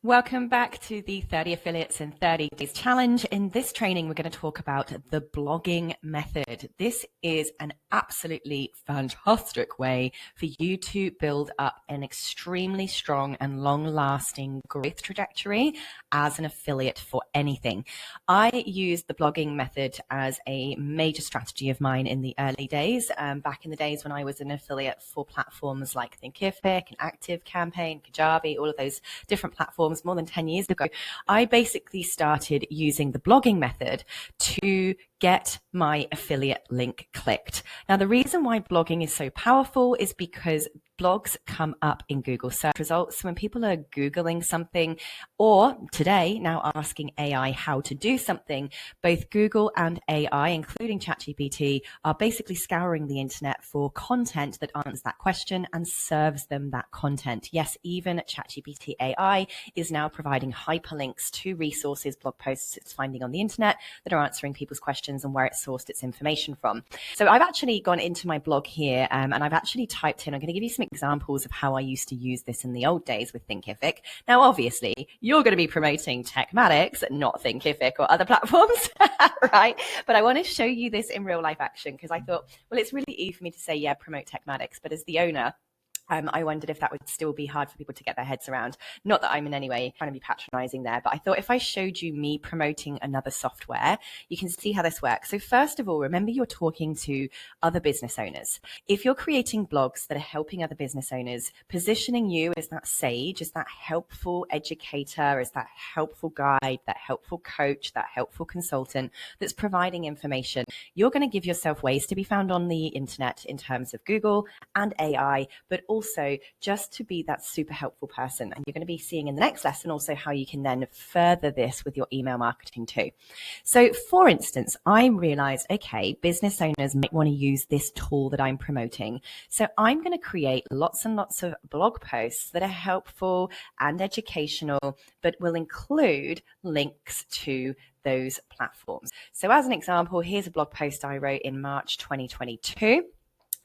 Welcome back to the 30 Affiliates in 30 Days Challenge. In this training, we're going to talk about the blogging method. This is an absolutely fantastic way for you to build up an extremely strong and long-lasting growth trajectory as an affiliate for anything. I used the blogging method as a major strategy of mine in the early days, back in the days when I was an affiliate for platforms like Thinkific and Active Campaign, Kajabi, all of those different platforms. More than 10 years ago, I basically started using the blogging method to get my affiliate link clicked. Now, the reason why blogging is so powerful is because blogs come up in Google search results. So when people are Googling something, or today now asking AI how to do something, both Google and AI, including ChatGPT, are basically scouring the internet for content that answers that question and serves them that content. Yes, even ChatGPT AI is now providing hyperlinks to resources, blog posts it's finding on the internet that are answering people's questions and where it sourced its information from. So I've actually gone into my blog here and I've actually typed in, I'm going to give you some examples of how I used to use this in the old days with Thinkific. Now, obviously, you're going to be promoting TekMatix, not Thinkific or other platforms, right? But I want to show you this in real life action because I thought, well, it's really easy for me to say, yeah, promote TekMatix, but as the owner, I wondered if that would still be hard for people to get their heads around. Not that I'm in any way trying to be patronizing there, but I thought if I showed you me promoting another software, you can see how this works. So first of all, remember you're talking to other business owners. If you're creating blogs that are helping other business owners, positioning you as that sage, as that helpful educator, as that helpful guide, that helpful coach, that helpful consultant that's providing information, you're going to give yourself ways to be found on the internet in terms of Google and AI, but also just to be that super helpful person. And you're going to be seeing in the next lesson also how you can then further this with your email marketing too. So for instance, I realized, okay, business owners might want to use this tool that I'm promoting. So I'm going to create lots and lots of blog posts that are helpful and educational, but will include links to those platforms. So as an example, here's a blog post I wrote in March 2022.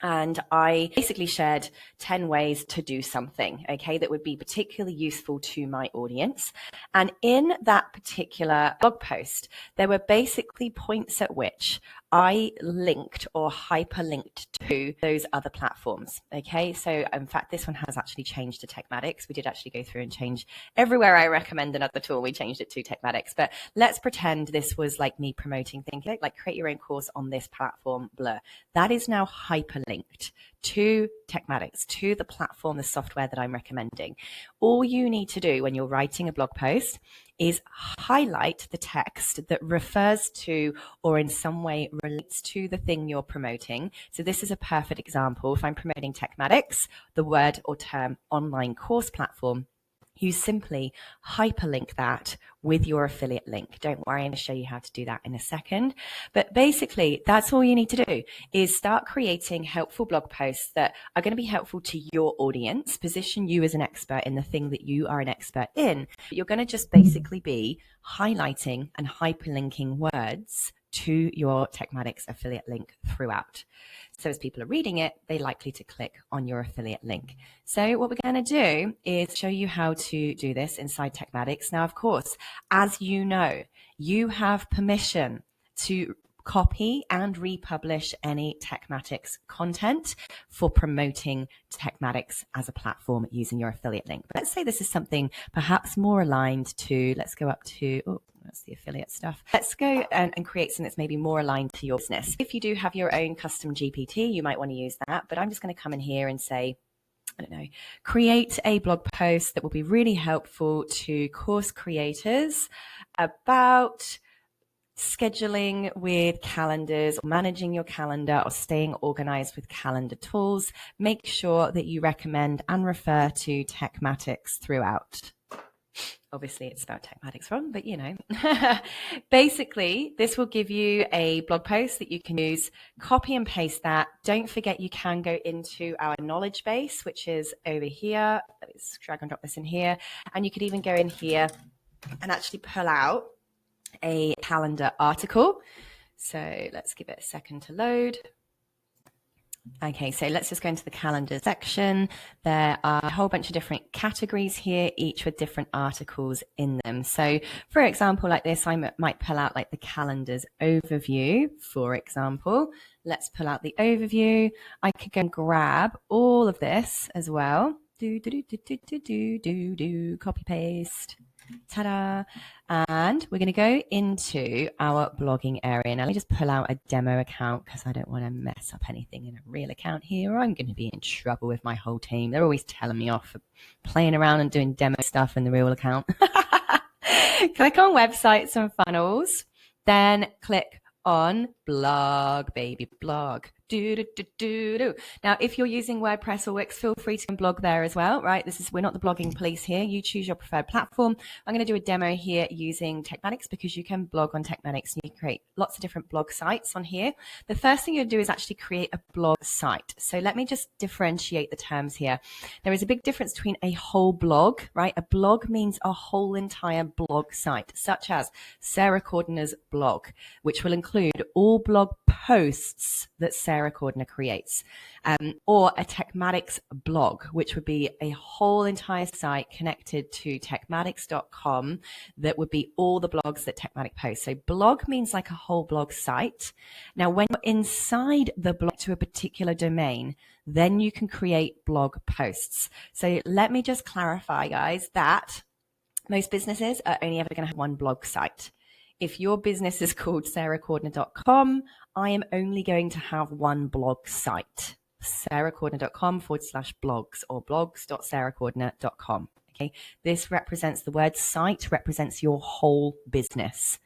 And I basically shared 10 ways to do something, okay, that would be particularly useful to my audience. And in that particular blog post, there were basically points at which I linked or hyperlinked to those other platforms, okay? So in fact, this one has actually changed to TekMatix. We did actually go through and change everywhere I recommend another tool, we changed it to TekMatix. But let's pretend this was like me promoting Thinkific, like create your own course on this platform, blur. That is now hyperlinked to TekMatix, to the platform, the software that I'm recommending. All you need to do when you're writing a blog post is highlight the text that refers to or in some way relates to the thing you're promoting. So this is a perfect example. If I'm promoting TekMatix, the word or term online course platform, you simply hyperlink that with your affiliate link. Don't worry, I'm going to show you how to do that in a second. But basically, that's all you need to do is start creating helpful blog posts that are going to be helpful to your audience, position you as an expert in the thing that you are an expert in. But you're going to just basically be highlighting and hyperlinking words to your TekMatix affiliate link throughout. So as people are reading it, they're likely to click on your affiliate link. So what we're going to do is show you how to do this inside TekMatix. Now, of course, as you know, you have permission to copy and republish any TekMatix content for promoting TekMatix as a platform using your affiliate link. But let's say this is something perhaps more aligned to, let's go up to, oh, that's the affiliate stuff. Let's go and create something that's maybe more aligned to your business. If you do have your own custom GPT, you might want to use that, but I'm just going to come in here and say, I don't know, create a blog post that will be really helpful to course creators about scheduling with calendars or managing your calendar or staying organized with calendar tools. Make sure that you recommend and refer to TekMatix throughout. Obviously, it's spelled TekMatix wrong, but you know. Basically, this will give you a blog post that you can use, copy and paste that. Don't forget you can go into our knowledge base, which is over here. Let's drag and drop this in here. And you could even go in here and actually pull out a calendar article. So let's give it a second to load. Okay, so let's just go into the calendar section. There are a whole bunch of different categories here, each with different articles in them. So for example, like this, I might pull out like the calendar's overview, for example. Let's pull out the overview. I could go and grab all of this as well. Copy paste. Ta-da. And we're going to go into our blogging area. Now, let me just pull out a demo account because I don't want to mess up anything in a real account here, or I'm going to be in trouble with my whole team. They're always telling me off for playing around and doing demo stuff in the real account. Click on websites and funnels, then click on blog, baby, blog. Now, if you're using WordPress or Wix, feel free to blog there as well, right? We're not the blogging police here. You choose your preferred platform. I'm going to do a demo here using TekMatix because you can blog on TekMatix and you can create lots of different blog sites on here. The first thing you'll do is actually create a blog site. So let me just differentiate the terms here. There is a big difference between a whole blog, right? A blog means a whole entire blog site, such as Sarah Cordner's blog, which will include all blog posts that Sarah Cordner creates, or a TekMatix blog, which would be a whole entire site connected to TekMatix.com that would be all the blogs that TekMatix posts. So blog means like a whole blog site. Now, when you're inside the blog to a particular domain, then you can create blog posts. So let me just clarify, guys, that most businesses are only ever going to have one blog site. If your business is called sarahcordner.com, I am only going to have one blog site, sarahcordner.com/blogs or blogs.sarahcordner.com. Okay, this represents the word site, represents your whole business.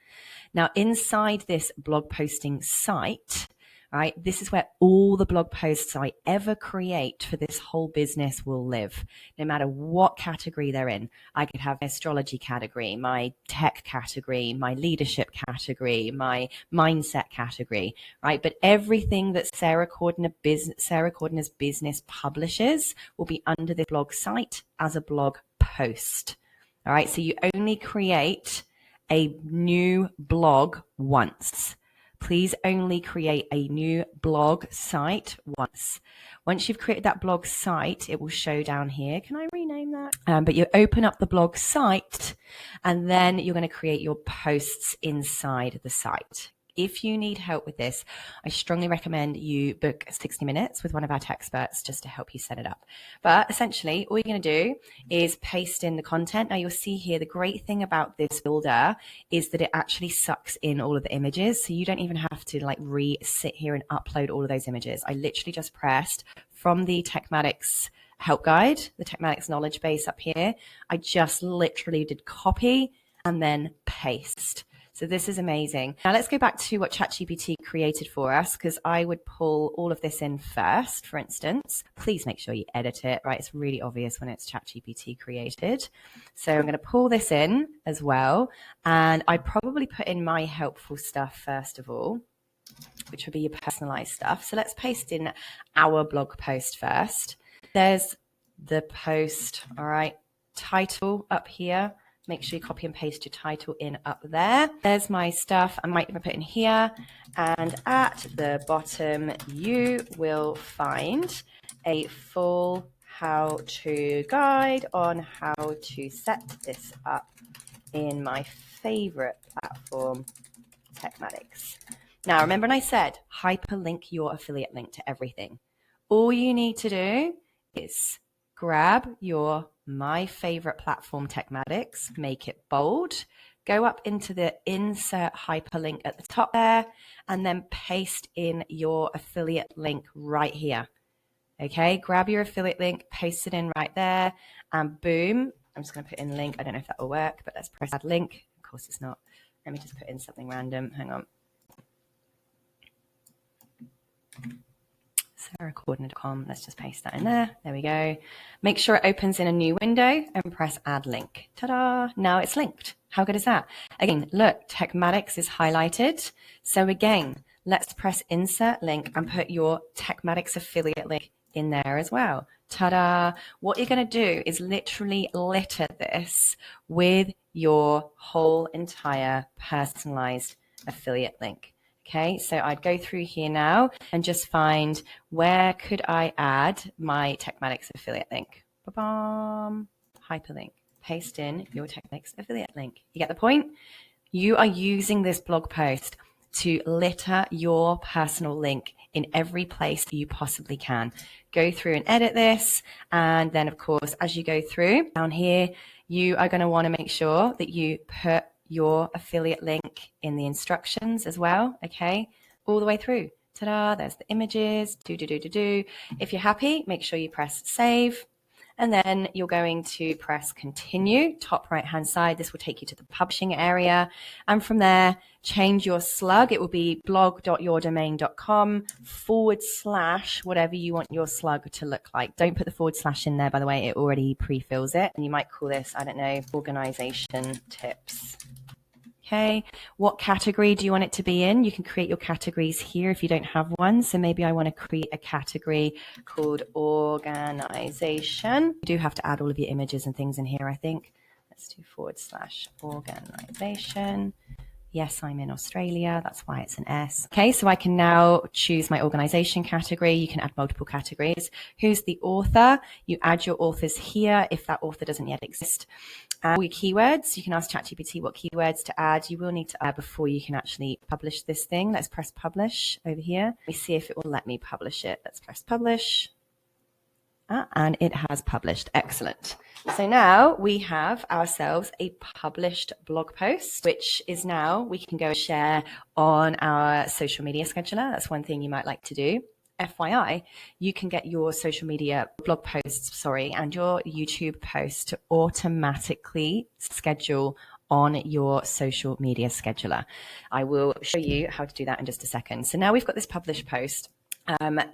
Now, inside this blog posting site, right, this is where all the blog posts I ever create for this whole business will live, no matter what category they're in. I could have an astrology category, my tech category, my leadership category, my mindset category, right? But everything that Sarah Cordner's business publishes will be under the blog site as a blog post. All right, so you only create a new blog once. Please only create a new blog site once. Once you've created that blog site, it will show down here. Can I rename that? But you open up the blog site and then you're going to create your posts inside the site. If you need help with this, I strongly recommend you book 60 minutes with one of our tech experts just to help you set it up. But essentially, all you're going to do is paste in the content. Now, you'll see here, the great thing about this builder is that it actually sucks in all of the images. So you don't even have to like sit here and upload all of those images. I literally just pressed from the TekMatix help guide, the TekMatix knowledge base up here. I just literally did copy and then paste. So this is amazing. Now let's go back to what ChatGPT created for us, because I would pull all of this in first, for instance. Please make sure you edit it, right? It's really obvious when it's ChatGPT created. So I'm going to pull this in as well. And I probably put in my helpful stuff first of all, which would be your personalized stuff. So let's paste in our blog post first. There's the post, all right, title up here. Make sure you copy and paste your title in up there. There's my stuff. I might even put in here. And at the bottom, you will find a full how-to guide on how to set this up in my favorite platform, TekMatix. Now, remember when I said hyperlink your affiliate link to everything? All you need to do is grab your my favorite platform, TekMatix, make it bold, go up into the insert hyperlink at the top there, and then paste in your affiliate link right here. Okay, grab your affiliate link, paste it in right there, and boom. I'm just going to put in link. I don't know if that will work, but let's press add link. Of course it's not. Let me just put in something random. Hang on. sarahcordner.com. Let's just paste that in there. There we go. Make sure it opens in a new window and press add link. Ta-da! Now it's linked. How good is that? Again, look, TekMatix is highlighted. So again, let's press insert link and put your TekMatix affiliate link in there as well. Ta-da! What you're going to do is literally litter this with your whole entire personalized affiliate link. Okay, so I'd go through here now and just find where could I add my TekMatix affiliate link. Ba-bam, hyperlink. Paste in your TekMatix affiliate link. You get the point? You are using this blog post to litter your personal link in every place that you possibly can. Go through and edit this. And then, of course, as you go through down here, you are going to want to make sure that you put your affiliate link in the instructions as well. Okay, all the way through. Ta-da, there's the images. If you're happy, make sure you press save. And then you're going to press continue, top right hand side. This will take you to the publishing area. And from there, change your slug. It will be blog.yourdomain.com / whatever you want your slug to look like. Don't put the / in there, by the way, it already pre-fills it. And you might call this, I don't know, organization tips. Okay, what category do you want it to be in? You can create your categories here if you don't have one. So maybe I want to create a category called organization. You do have to add all of your images and things in here, I think. Let's do / organization. Yes, I'm in Australia. That's why it's an S. Okay, so I can now choose my organization category. You can add multiple categories. Who's the author? You add your authors here if that author doesn't yet exist. All your keywords, you can ask ChatGPT what keywords to add. You will need to add before you can actually publish this thing. Let's press publish over here. Let me see if it will let me publish it. Let's press publish. And it has published. Excellent. So now we have ourselves a published blog post, which is now we can go and share on our social media scheduler. That's one thing you might like to do. FYI, you can get your social media blog posts, and your YouTube posts to automatically schedule on your social media scheduler. I will show you how to do that in just a second. So now we've got this published post.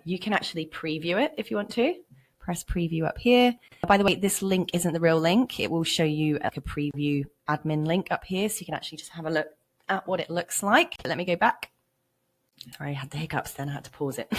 You can actually preview it if you want to. Press preview up here. By the way, this link isn't the real link. It will show you like a preview admin link up here. So you can actually just have a look at what it looks like. Let me go back. Sorry, I had the hiccups then, I had to pause it.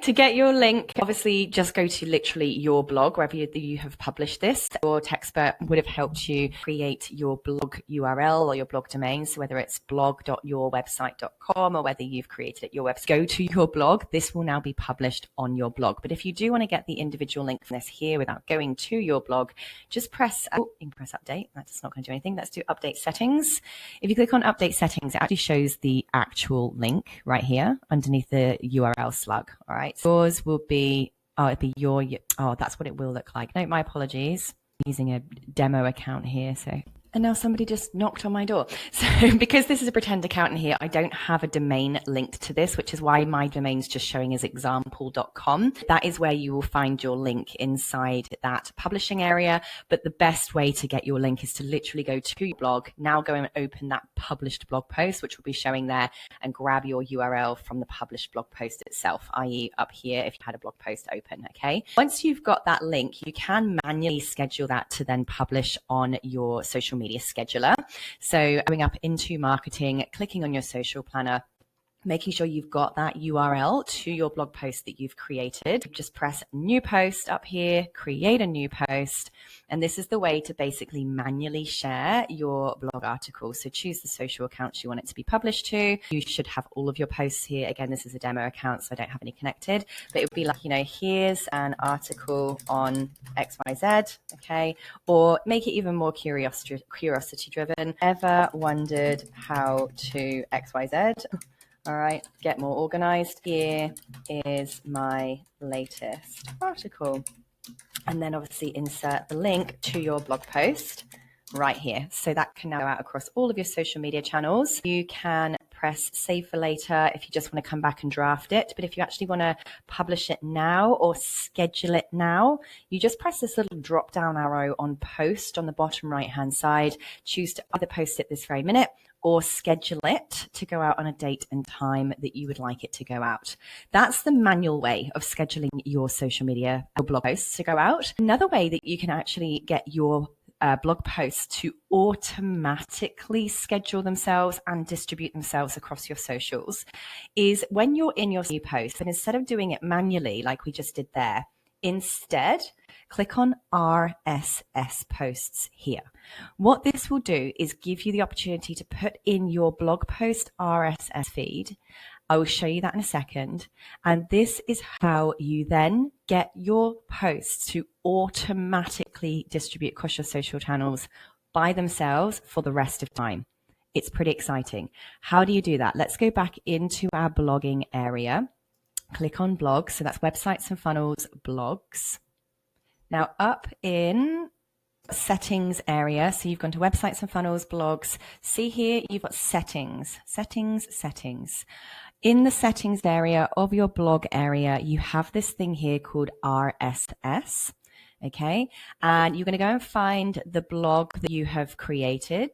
To get your link, obviously just go to literally your blog, wherever you have published this. Your Techspert would have helped you create your blog URL or your blog domain. So whether it's blog.yourwebsite.com or whether you've created it your website, go to your blog. This will now be published on your blog. But if you do want to get the individual link from this here without going to your blog, just press, you can press update. That's not going to do anything. Let's do update settings. If you click on update settings, it actually shows the actual link right here underneath the URL slug. All right, yours will be that's what it will look like. No, my apologies. I'm using a demo account here, so. And now somebody just knocked on my door. So because this is a pretend account in here, I don't have a domain linked to this, which is why my domain's just showing as example.com. That is where you will find your link inside that publishing area. But the best way to get your link is to literally go to your blog, now go and open that published blog post, which will be showing there, and grab your URL from the published blog post itself, i.e. up here if you had a blog post open, okay? Once you've got that link, you can manually schedule that to then publish on your social media scheduler. So going up into marketing, clicking on your social planner, making sure you've got that URL to your blog post that you've created. Just press new post up here, create a new post. And this is the way to basically manually share your blog article. So choose the social accounts you want it to be published to. You should have all of your posts here. Again, this is a demo account, so I don't have any connected, but it would be like, here's an article on XYZ, okay? Or make it even more curiosity driven. Ever wondered how to XYZ? All right, get more organized. Here is my latest article. And then obviously insert the link to your blog post right here. So that can now go out across all of your social media channels. You can press save for later if you just want to come back and draft it. But if you actually want to publish it now or schedule it now, you just press this little drop down arrow on post on the bottom right hand side. Choose to either post it this very minute or schedule it to go out on a date and time that you would like it to go out. That's the manual way of scheduling your social media or blog posts to go out. Another way that you can actually get your blog posts to automatically schedule themselves and distribute themselves across your socials is when you're in your new post, and instead of doing it manually like we just did there, Instead, click on RSS posts here. What this will do is give you the opportunity to put in your blog post RSS feed. I will show you that in a second. And this is how you then get your posts to automatically distribute across your social channels by themselves for the rest of time. It's pretty exciting. How do you do that? Let's go back into our blogging area. Click on blogs. So that's websites and funnels, blogs. Now up in settings area, so you've gone to websites and funnels, blogs. See here, you've got settings. In the settings area of your blog area, you have this thing here called RSS. Okay. And you're going to go and find the blog that you have created.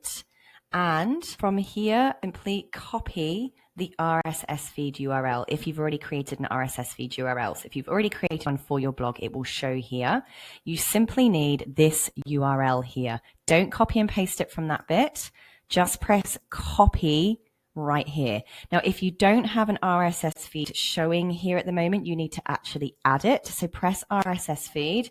And from here, simply copy the RSS feed URL if you've already created an RSS feed URL. So if you've already created one for your blog, it will show here. You simply need this URL here. Don't copy and paste it from that bit. Just press copy right here. Now, if you don't have an RSS feed showing here at the moment, you need to actually add it. So press RSS feed,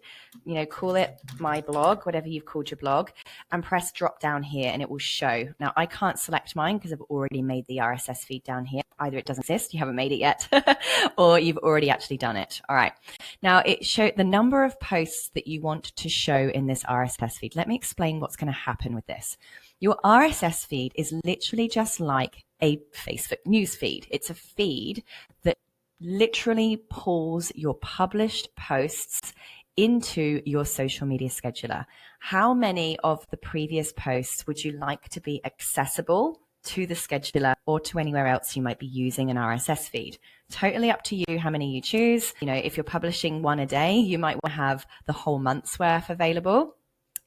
call it my blog, whatever you've called your blog, and press drop down here and it will show. Now, I can't select mine because I've already made the RSS feed down here. Either it doesn't exist, you haven't made it yet, or you've already actually done it. All right. Now, it showed the number of posts that you want to show in this RSS feed. Let me explain what's going to happen with this. Your RSS feed is literally just like a Facebook news feed. It's a feed that literally pulls your published posts into your social media scheduler. How many of the previous posts would you like to be accessible to the scheduler or to anywhere else you might be using an RSS feed? Totally up to you how many you choose. If you're publishing one a day, you might want to have the whole month's worth available,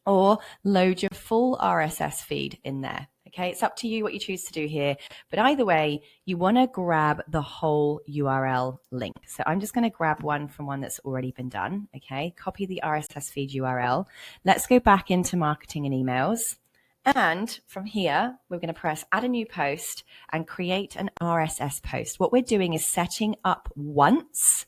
or load your full RSS feed in there. Okay, it's up to you what you choose to do here. But either way, you want to grab the whole URL link. So I'm just going to grab one from one that's already been done. Okay, copy the RSS feed URL. Let's go back into marketing and emails. And from here, we're going to press add a new post and create an RSS post. What we're doing is setting up once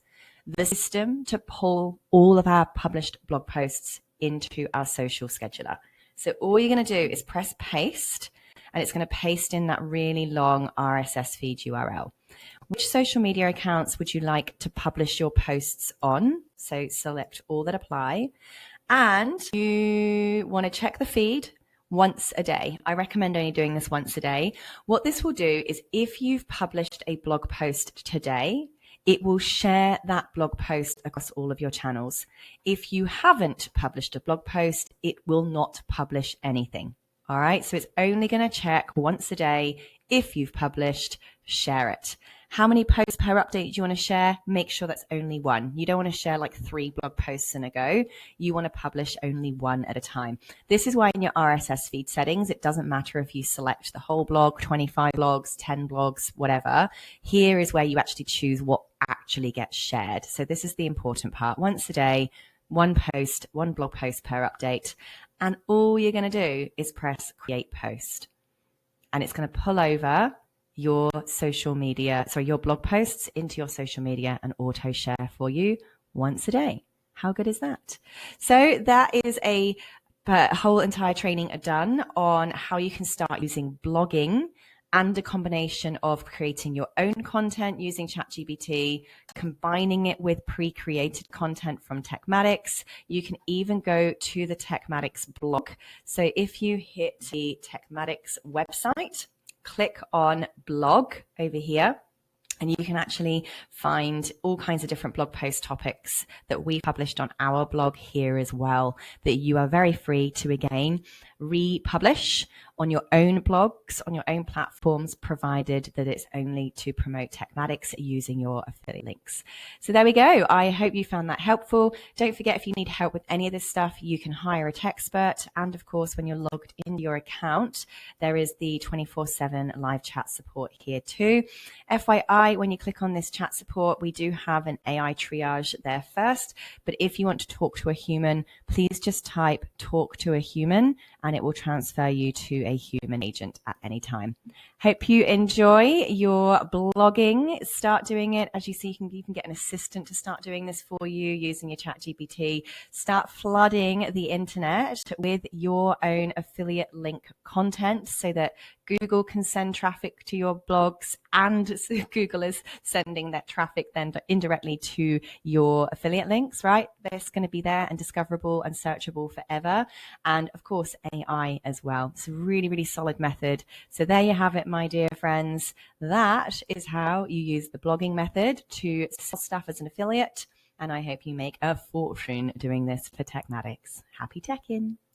the system to pull all of our published blog posts into our social scheduler. So all you're going to do is press paste, and it's going to paste in that really long RSS feed URL. Which social media accounts would you like to publish your posts on? So select all that apply, and you want to check the feed once a day. I recommend only doing this once a day. What this will do is if you've published a blog post today, it will share that blog post across all of your channels. If you haven't published a blog post, it will not publish anything. All right, so it's only going to check once a day. If you've published, share it. How many posts per update do you want to share? Make sure that's only one. You don't want to share like 3 blog posts in a go. You want to publish only one at a time. This is why in your RSS feed settings, it doesn't matter if you select the whole blog, 25 blogs, 10 blogs, whatever. Here is where you actually choose what actually gets shared. So this is the important part. Once a day, one post, one blog post per update. And all you're going to do is press create post. And it's going to pull over your social media, your blog posts into your social media and auto share for you once a day. How good is that? So that is a whole entire training done on how you can start using blogging and a combination of creating your own content using ChatGPT, combining it with pre-created content from TekMatix. You can even go to the TekMatix blog. So if you hit the TekMatix website, click on blog over here, and you can actually find all kinds of different blog post topics that we published on our blog here as well, that you are very free to, again, republish on your own blogs, on your own platforms, provided that it's only to promote TekMatix using your affiliate links. So there we go. I hope you found that helpful. Don't forget, if you need help with any of this stuff, you can hire a TechSpert. And of course, when you're logged into your account, there is the 24/7 live chat support here too. FYI, FYI, when you click on this chat support, we do have an AI triage there first. But if you want to talk to a human, please just type talk to a human and it will transfer you to a human agent at any time. Hope you enjoy your blogging. Start doing it. As you see, you can get an assistant to start doing this for you using your ChatGPT. Start flooding the internet with your own affiliate link content so that Google can send traffic to your blogs and Google is sending that traffic then indirectly to your affiliate links, right? They're going to be there and discoverable and searchable forever. And of course, AI as well. It's a really, really solid method. So there you have it, my dear friends. That is how you use the blogging method to sell stuff as an affiliate. And I hope you make a fortune doing this for TekMatix. Happy teching.